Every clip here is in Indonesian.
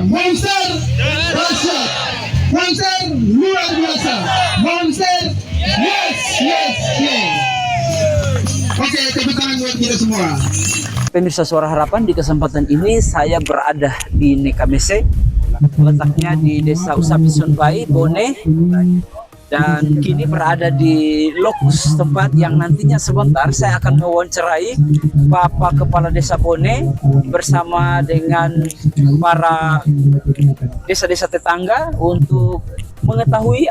Monster dahsyat, monster luar biasa, monster yes. Oke, tepuk tangan buat kita semua. Pemirsa Suara Harapan, di kesempatan ini saya berada di Nekamese, letaknya di Desa Usapi Sunbai, Bone, dan kini berada di lokus tempat yang nantinya sebentar saya akan mewawancarai Bapak Kepala Desa Bone bersama dengan para desa-desa tetangga untuk mengetahui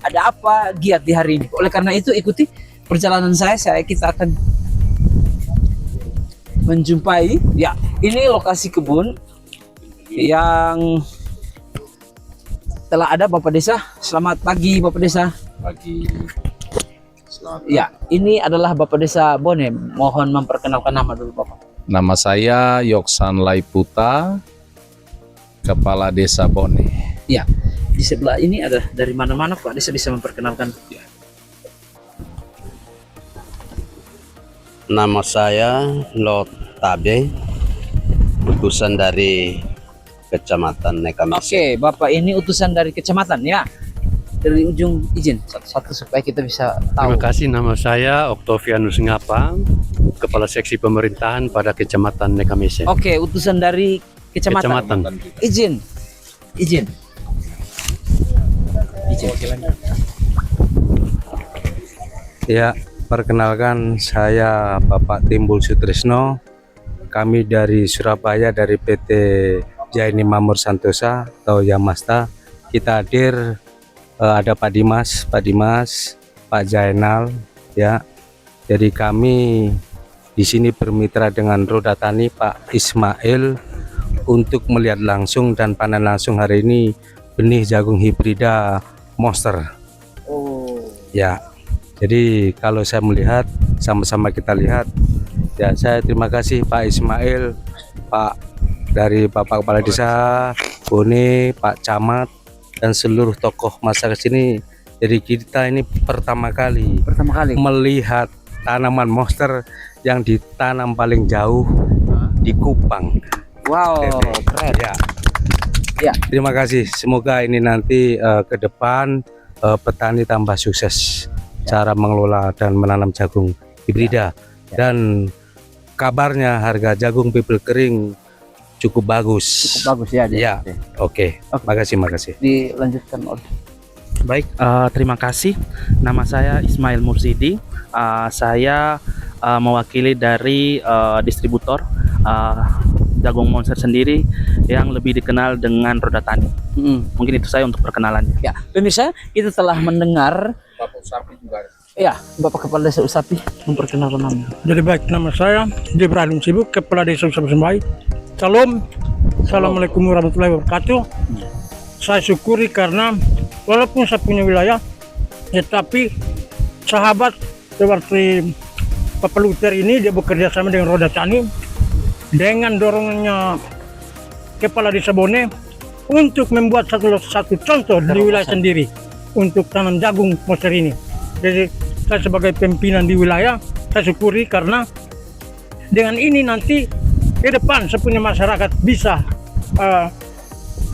ada apa giat di hari ini. Oleh karena itu ikuti perjalanan kita akan menjumpai, ya, ini lokasi kebun yang telah ada Bapak Desa. Selamat pagi Bapak Desa. Pagi. Selamat. Ya, ini adalah Bapak Desa Bone. Mohon memperkenalkan nama dulu Bapak. Nama saya Yoksan Laiputa, Kepala Desa Bone. Ya, di sebelah ini ada dari mana-mana Pak Desa bisa memperkenalkan. Ya. Nama saya Lotabe, utusan dari Kecamatan Nekamese. Oke, Bapak ini utusan dari kecamatan ya. Dari ujung izin satu-satu supaya kita bisa tahu. Terima kasih, nama saya Oktavianus Ngapa, Kepala Seksi Pemerintahan pada Kecamatan Nekamese. Oke, utusan dari kecamatan. Izin. Ya, perkenalkan saya Bapak Timbul Sutrisno. Kami dari Surabaya dari PT Jaini Mamur Santosa atau Yamasta. Kita hadir, ada Pak Dimas, Pak Jainal, ya. Jadi kami di sini bermitra dengan Roda Tani Pak Ismail untuk melihat langsung dan panen langsung hari ini benih jagung hibrida Monster. Oh. Ya. Jadi kalau saya melihat, sama-sama kita lihat. Ya, saya terima kasih Pak Ismail, Pak dari Bapak Kepala Desa Bone, Pak Camat, dan seluruh tokoh masyarakat sini. Jadi kita ini pertama kali melihat tanaman monster yang ditanam paling jauh di Kupang. Wow, keren. Ya. Terima kasih. Semoga ini nanti ke depan petani tambah sukses cara mengelola dan menanam jagung hibrida. Dan kabarnya harga jagung pipil kering cukup bagus. Ya. Ya. Oke. Makasih. Dilanjutkan oleh. Baik, terima kasih. Nama saya Ismail Mursidi. Saya mewakili dari distributor jagung Monster sendiri yang lebih dikenal dengan Roda Tani. Mungkin itu saya untuk perkenalannya. Ya, pemirsa, kita telah mendengar Bapak Usapi juga. ya, Bapak Kepala Desa Usapi memperkenalkan nama. Jadi baik, nama saya Ibrahim Sibuk, Kepala Desa Usapi Sungai. Salam. Assalamualaikum warahmatullahi wabarakatuh. Saya syukuri karena walaupun saya punya wilayah, tetapi sahabat seperti Bapak Luther ini dia bekerja sama dengan Roda Tani dengan dorongannya Kepala Desa Bone untuk membuat satu contoh di wilayah sendiri untuk tanam jagung monster ini. Jadi saya sebagai pimpinan di wilayah, saya syukuri karena dengan ini nanti ke depan sepunya masyarakat bisa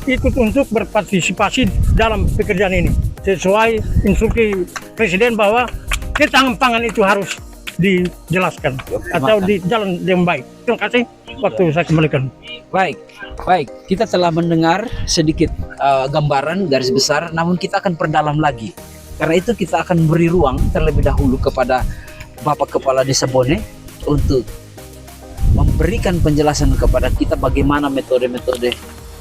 ikut untuk berpartisipasi dalam pekerjaan ini sesuai instruksi Presiden bahwa ketahanan pangan itu harus dijelaskan atau di jalan yang baik. Terima kasih, waktu saya kembalikan. Baik, kita telah mendengar sedikit gambaran garis besar, namun kita akan perdalam lagi. Karena itu kita akan beri ruang terlebih dahulu kepada Bapak Kepala Desa Bone untuk memberikan penjelasan kepada kita bagaimana metode-metode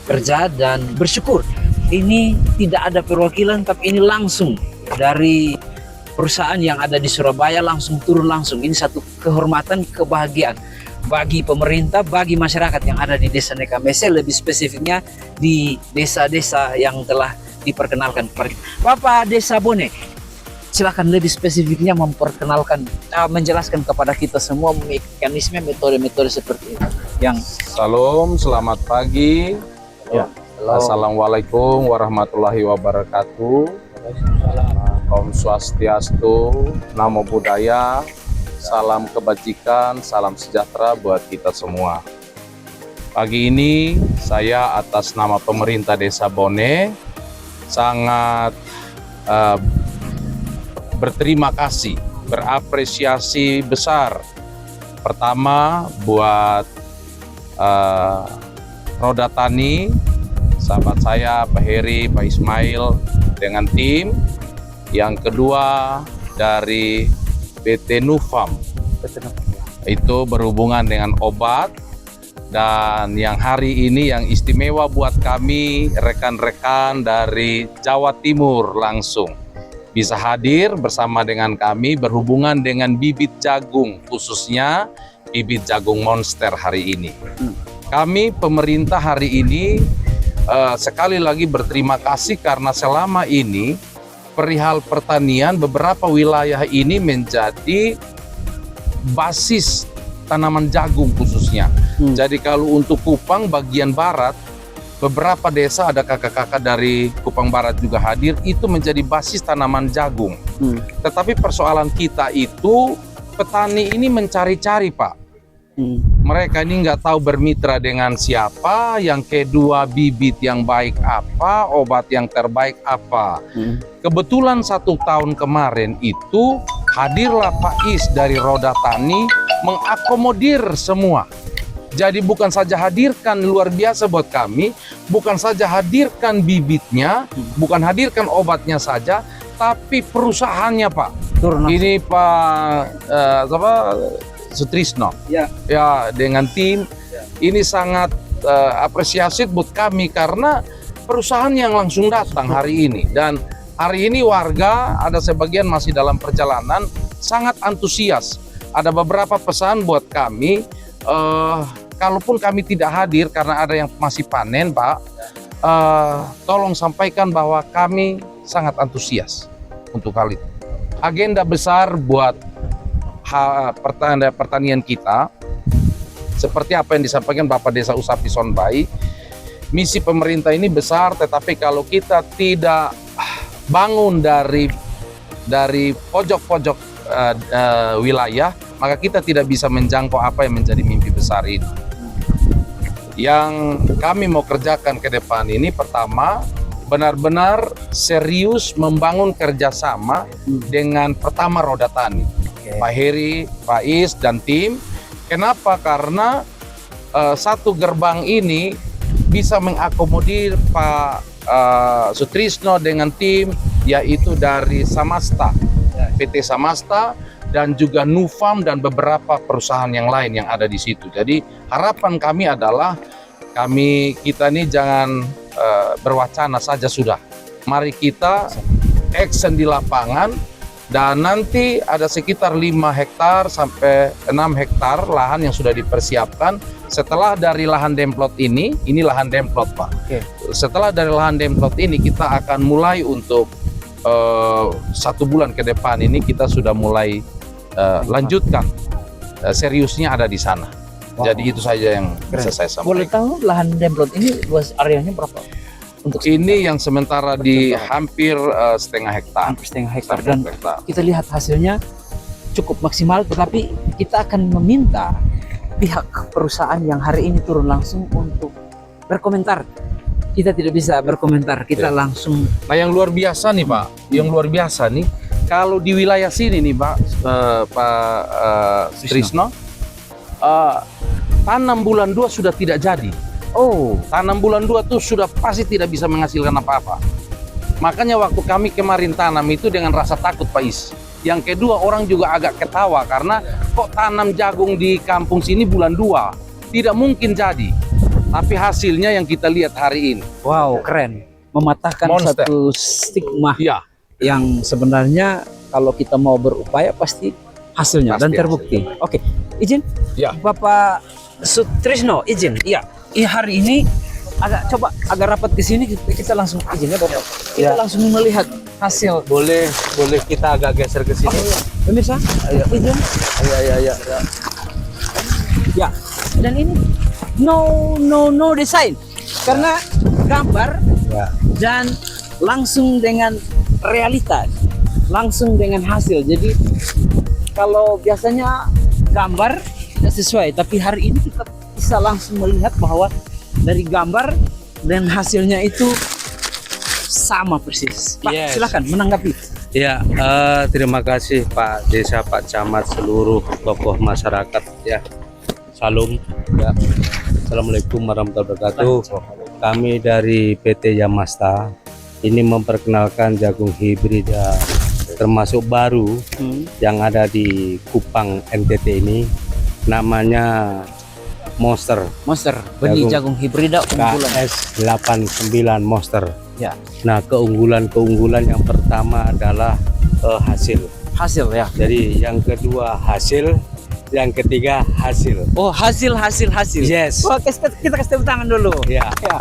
kerja, dan bersyukur ini tidak ada perwakilan tapi ini langsung dari perusahaan yang ada di Surabaya, langsung turun langsung. Ini satu kehormatan, kebahagiaan bagi pemerintah, bagi masyarakat yang ada di Desa Nekamese, lebih spesifiknya di desa-desa yang telah diperkenalkan kepada kita. Bapak Desa Bone, silakan lebih spesifiknya memperkenalkan, menjelaskan kepada kita semua mekanisme, metode-metode seperti itu. Yang Salam, selamat pagi. Ya. Assalamualaikum warahmatullahi wabarakatuh. Om Swastiastu, Namo Buddhaya, salam kebajikan, salam sejahtera buat kita semua. Pagi ini saya atas nama pemerintah Desa Bone sangat berterima kasih, berapresiasi besar. Pertama buat Roda Tani, sahabat saya Pak Heri, Pak Ismail dengan tim. Yang kedua dari PT Nufam, itu berhubungan dengan obat. Dan yang hari ini yang istimewa buat kami, rekan-rekan dari Jawa Timur langsung bisa hadir bersama dengan kami berhubungan dengan bibit jagung, khususnya bibit jagung Monster hari ini. Kami pemerintah hari ini sekali lagi berterima kasih karena selama ini perihal pertanian beberapa wilayah ini menjadi basis tanaman jagung khususnya. Jadi kalau untuk Kupang bagian barat, beberapa desa ada kakak-kakak dari Kupang Barat juga hadir, itu menjadi basis tanaman jagung. Tetapi persoalan kita itu petani ini mencari-cari, Pak. Mereka ini nggak tahu bermitra dengan siapa, yang kedua bibit yang baik apa, obat yang terbaik apa. Kebetulan 1 tahun kemarin itu hadirlah Pak Is dari Roda Tani mengakomodir semua. Jadi bukan saja hadirkan luar biasa buat kami, bukan saja hadirkan bibitnya, bukan hadirkan obatnya saja, tapi perusahaannya, Pak. Ini Pak Sutrisno, ya dengan tim, ini sangat apresiasi buat kami karena perusahaan yang langsung datang hari ini. Dan hari ini warga ada sebagian masih dalam perjalanan sangat antusias. Ada beberapa pesan buat kami, kalaupun kami tidak hadir karena ada yang masih panen, Pak, tolong sampaikan bahwa kami sangat antusias untuk hal itu. Agenda besar buat pertanian kita, seperti apa yang disampaikan Bapak Desa Usapi Sonbai, misi pemerintah ini besar, tetapi kalau kita tidak bangun dari pojok-pojok wilayah, maka kita tidak bisa menjangkau apa yang menjadi mimpi besar ini. Yang kami mau kerjakan ke depan ini, pertama, benar-benar serius membangun kerjasama dengan pertama Roda Tani. Pak Heri, Pak Is, dan tim. Kenapa? Karena satu gerbang ini bisa mengakomodir Pak Sutrisno dengan tim, yaitu dari Samasta, PT Samasta, dan juga Nufam dan beberapa perusahaan yang lain yang ada di situ. Jadi harapan kami adalah kita ini jangan berwacana saja sudah. Mari kita action di lapangan. Dan nanti ada sekitar 5 hektar sampai 6 hektar lahan yang sudah dipersiapkan. Setelah dari lahan demplot ini lahan demplot, Pak. Setelah dari lahan demplot ini kita akan mulai untuk 1 bulan ke depan ini kita sudah mulai lanjutkan. Seriusnya ada di sana. Jadi itu saja yang bisa saya sampaikan. Boleh tahu lahan demplot ini luas areanya berapa? Untuk ini yang sementara di hampir setengah hektar. Hampir setengah hektar. Dan kita lihat hasilnya cukup maksimal, tetapi kita akan meminta pihak perusahaan yang hari ini turun langsung untuk berkomentar. Kita tidak bisa berkomentar, kita langsung. Nah yang luar biasa nih, Pak, yang luar biasa nih, kalau di wilayah sini nih, Pak, Trisno, tanam bulan 2 sudah tidak jadi. Tanam bulan 2 tuh sudah pasti tidak bisa menghasilkan apa-apa. Makanya waktu kami kemarin tanam itu dengan rasa takut, Pak Is. Yang kedua, orang juga agak ketawa karena kok tanam jagung di kampung sini bulan 2 tidak mungkin jadi. Tapi hasilnya yang kita lihat hari ini. Wow, keren. Mematahkan Monster. satu stigma Ya. yang sebenarnya kalau kita mau berupaya pasti hasilnya dan terbukti. Oke, izin. Ya. Bapak Sutrisno, izin. Iya. Hari ini agak rapat ke sini, kita langsung izin ya, Bapak. Kita langsung melihat hasil. Boleh kita agak geser ke sini. Pemirsa, izin. Ya. Ya. Dan ini no design. Karena gambar dan langsung dengan realitas, langsung dengan hasil. Jadi kalau biasanya gambar tidak sesuai, tapi hari ini kita bisa langsung melihat bahwa dari gambar dan hasilnya itu sama persis. Pak, Yes. silakan menanggapi. Ya, terima kasih Pak Desa, Pak Camat, seluruh tokoh masyarakat ya. Salam ya. Assalamualaikum warahmatullahi wabarakatuh. Kami dari PT Yamasta ini memperkenalkan jagung hibrid ya, termasuk baru yang ada di Kupang NTT ini, namanya Monster Monster, benih Jagung jagung hibrida unggulan. KS89 Monster. Ya, Nah, keunggulan yang pertama adalah hasil. hasil ya. Jadi yang kedua hasil, yang ketiga hasil. Oh, hasil. Yes. Wah, kita kasih tepuk tangan dulu. Ya. Ya.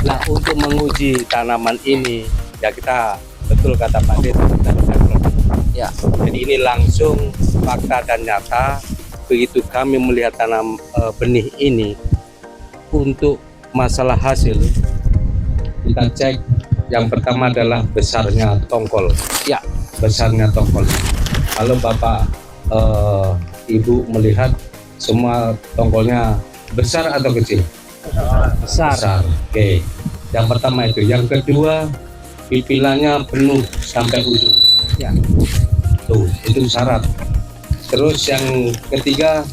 Nah, untuk menguji tanaman ini, ya kita betul kata Pak Det, kita lakukan. Ya. Jadi ini langsung fakta dan nyata. Begitu kami melihat tanam benih ini, untuk masalah hasil, kita cek yang pertama adalah besarnya tongkol. Ya. Besarnya tongkol. Kalau Bapak Ibu melihat semua tongkolnya besar atau kecil? Besar. Oke. Yang pertama itu. Yang kedua, pipilannya penuh sampai ujung. Ya. Tuh, itu syarat. Terus yang ketiga,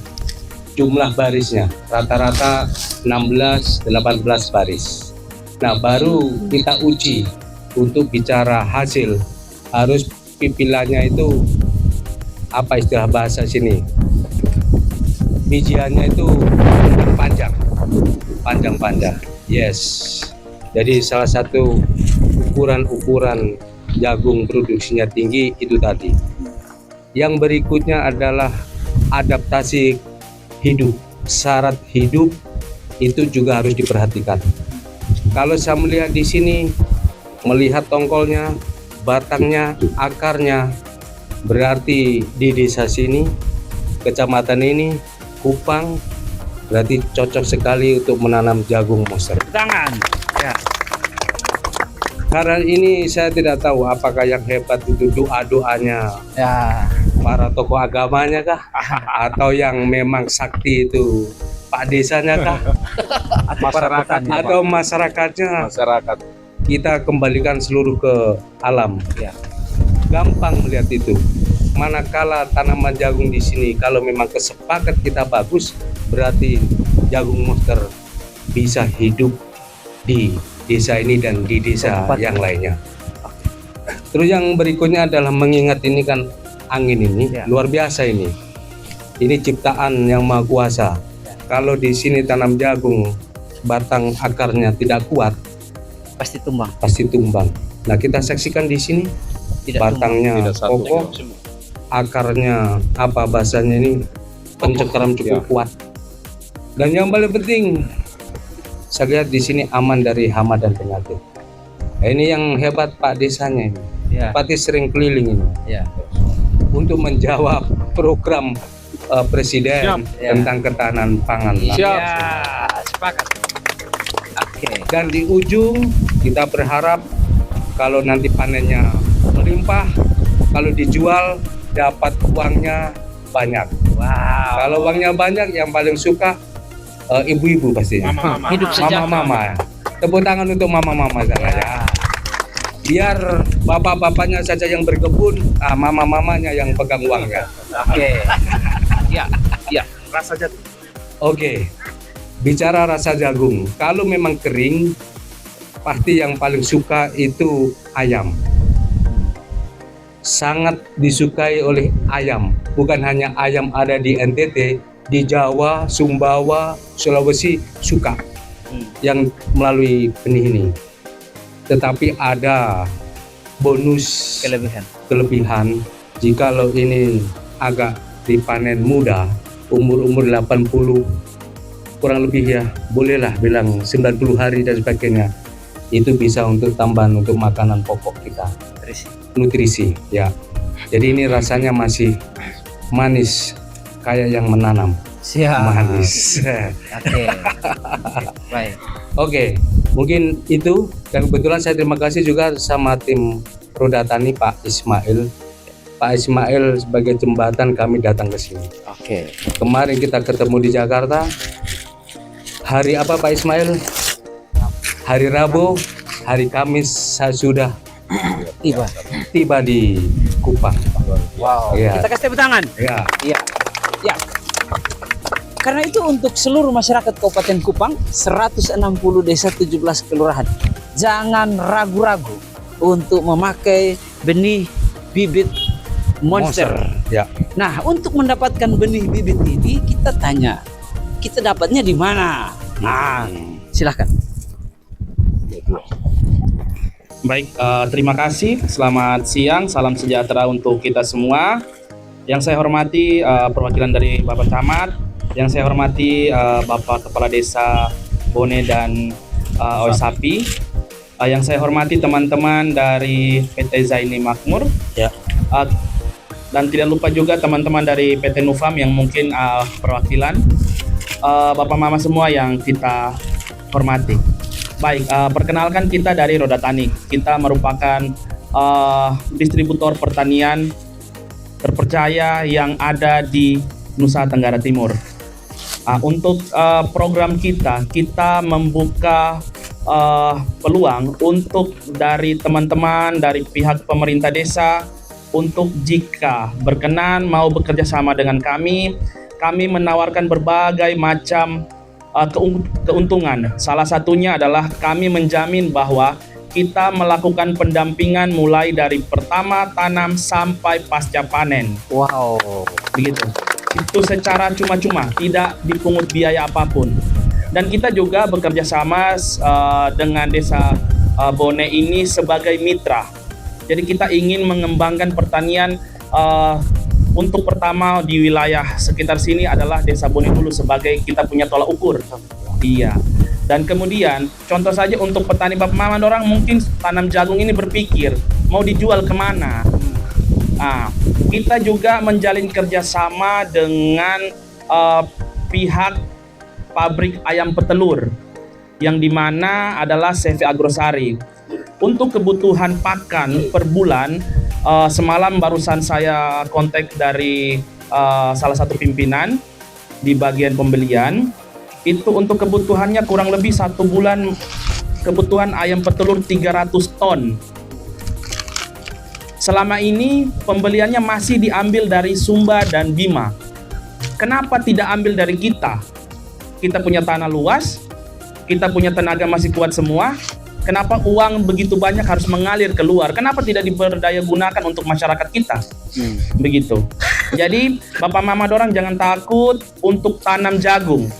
jumlah barisnya rata-rata 16-18 baris. Nah, baru kita uji untuk bicara hasil. Harus pipilannya itu apa istilah bahasa sini? Bijiannya itu panjang. Yes. Jadi salah satu ukuran jagung produksinya tinggi itu tadi. Yang berikutnya adalah adaptasi hidup. Syarat hidup itu juga harus diperhatikan. Kalau saya melihat di sini, melihat tongkolnya, batangnya, akarnya, berarti di desa sini, kecamatan ini, Kupang, berarti cocok sekali untuk menanam jagung monster. Tangan. Ya. Karena ini saya tidak tahu apakah yang hebat itu doa-doanya Ya. para tokoh agamanya kah, atau yang memang sakti itu Pak Desanya kah, Masyarakatnya, Pak. atau masyarakatnya. Masyarakat. Kita kembalikan seluruh ke alam. Ya. Gampang melihat itu. Manakala tanaman jagung di sini, kalau memang kesepakat kita bagus, berarti jagung monster bisa hidup di desa ini dan di desa yang lainnya. Terus yang berikutnya adalah mengingat ini kan angin ini Ya. luar biasa ini. Ini ciptaan yang maha kuasa. Kalau di sini tanam jagung, batang akarnya tidak kuat, Pasti tumbang. pasti tumbang. Nah, kita saksikan di sini Tidak batangnya Tidak satu. kokoh, akarnya apa bahasanya ini pencengkeram cukup kuat. Dan yang paling penting, saya lihat di sini aman dari hama dan penyakit. Nah, ini yang hebat Pak Desanya ini. Ya. Pati sering keliling ini Ya. untuk menjawab program Presiden Ya. tentang ketahanan pangan. Siap. Ya, sepakat. Oke. Dan di ujung kita berharap kalau nanti panennya melimpah, kalau dijual dapat uangnya banyak. Wow. Kalau uangnya banyak, yang paling suka ibu-ibu pastinya. Hidup sejahtera. Mama-mama. Tepuk tangan untuk mama-mama sana ya. Biar bapak-bapaknya saja yang berkebun, mama-mamanya yang pegang uangnya. Oke. Ya. Rasa jatuh. Oke. Bicara rasa jagung, kalau memang kering, pasti yang paling suka itu ayam. Sangat disukai oleh ayam. Bukan hanya ayam ada di NTT, di Jawa, Sumbawa, Sulawesi suka yang melalui benih ini. Tetapi ada bonus kelebihan jikalau ini agak dipanen muda, umur 80 kurang lebih ya, bolehlah bilang 90 hari dan sebagainya, itu bisa untuk tambahan untuk makanan pokok kita, nutrisi ya. Jadi ini rasanya masih manis kayak yang menanam. Siap. Manis. Oke. Baik. Oke, mungkin itu. Dan kebetulan saya terima kasih juga sama tim Roda Tani Pak Ismail. Pak Ismail sebagai jembatan kami datang ke sini. Oke. Kemarin kita ketemu di Jakarta, hari apa Pak Ismail? Hari Rabu, hari Kamis saya sudah tiba di Kupang. Wow. Iya. Kita kasih tepuk tangan. Ya. Iya. Ya. Karena itu untuk seluruh masyarakat Kabupaten Kupang, 160 desa 17 kelurahan. Jangan ragu-ragu untuk memakai benih bibit monster. Ya. Nah, untuk mendapatkan benih bibit ini kita tanya, kita dapatnya di mana? Nah, silahkan. Baik, terima kasih. Selamat siang, salam sejahtera untuk kita semua. Yang saya hormati perwakilan dari Bapak Camat, yang saya hormati Bapak Kepala Desa Bone dan Oisapi, yang saya hormati teman-teman dari PT Zaini Makmur, Ya. dan tidak lupa juga teman-teman dari PT Nufam yang mungkin perwakilan, Bapak Mama semua yang kita hormati. Baik, perkenalkan kita dari Roda Tani. Kita merupakan distributor pertanian terpercaya yang ada di Nusa Tenggara Timur. Untuk program kita membuka peluang untuk dari teman-teman dari pihak pemerintah desa untuk jika berkenan mau bekerja sama dengan kami menawarkan berbagai macam keuntungan. Salah satunya adalah kami menjamin bahwa kita melakukan pendampingan mulai dari pertama tanam sampai pasca panen. Wow. Begitu. Itu secara cuma-cuma, tidak dipungut biaya apapun. Dan kita juga bekerja sama dengan Desa Bone ini sebagai mitra. Jadi kita ingin mengembangkan pertanian untuk pertama di wilayah sekitar sini adalah Desa Bone dulu sebagai kita punya tolak ukur. Iya. Dan kemudian contoh saja untuk petani Bapak Mama orang mungkin tanam jagung ini berpikir mau dijual kemana. Kita juga menjalin kerjasama dengan pihak pabrik ayam petelur yang dimana adalah CV Agrosari. Untuk kebutuhan pakan per bulan, semalam barusan saya kontak dari salah satu pimpinan di bagian pembelian. Itu untuk kebutuhannya kurang lebih 1 bulan kebutuhan ayam petelur 300 ton. Selama ini pembeliannya masih diambil dari Sumba dan Bima. Kenapa tidak ambil dari kita? Kita punya tanah luas, kita punya tenaga masih kuat semua. Kenapa uang begitu banyak harus mengalir keluar? Kenapa tidak diberdaya gunakan untuk masyarakat kita? Begitu. Jadi Bapak Mama dorang jangan takut untuk tanam jagung.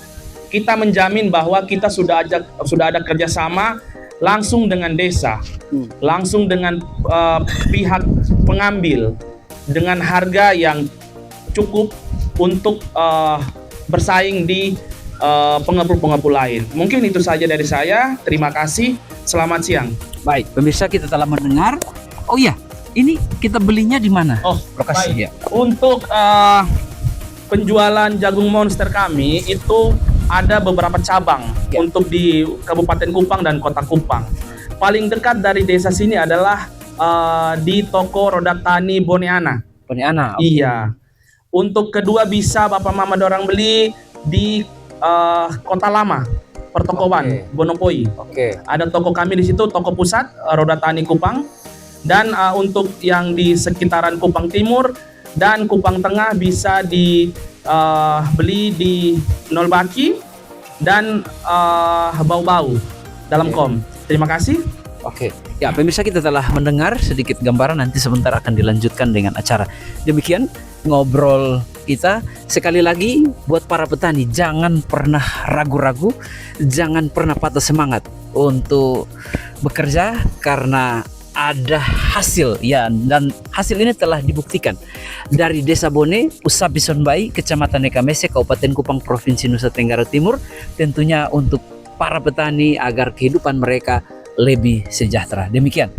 Kita menjamin bahwa kita sudah ada kerjasama langsung dengan desa, langsung dengan pihak pengambil dengan harga yang cukup untuk bersaing di pengepul-pengepul lain. Mungkin itu saja dari saya. Terima kasih. Selamat siang. Baik, pemirsa kita telah mendengar. Oh iya, ini kita belinya di mana? Oh, lokasi baik. ya. Untuk penjualan jagung monster kami itu ada beberapa cabang untuk di Kabupaten Kupang dan Kota Kupang. Paling dekat dari desa sini adalah di toko Roda Tani Boneana. Boneana. Okay. Iya. Untuk kedua bisa Bapak Mama dorang beli di Kota Lama, Pertokoan, Bonopoi. Ada toko kami di situ, toko pusat Roda Tani Kupang. Dan untuk yang di sekitaran Kupang Timur dan Kupang Tengah bisa dibeli di Nolbaki dan Bau-Bau dalam kom. Terima kasih. Oke. Ya, pemirsa kita telah mendengar sedikit gambaran, nanti sebentar akan dilanjutkan dengan acara. Demikian ngobrol kita. Sekali lagi buat para petani, jangan pernah ragu-ragu, jangan pernah patah semangat untuk bekerja karena ada hasil ya, dan hasil ini telah dibuktikan dari Desa Bone, Usapi Sonbai, Kecamatan Nekamese, Kabupaten Kupang, Provinsi Nusa Tenggara Timur, tentunya untuk para petani agar kehidupan mereka lebih sejahtera. Demikian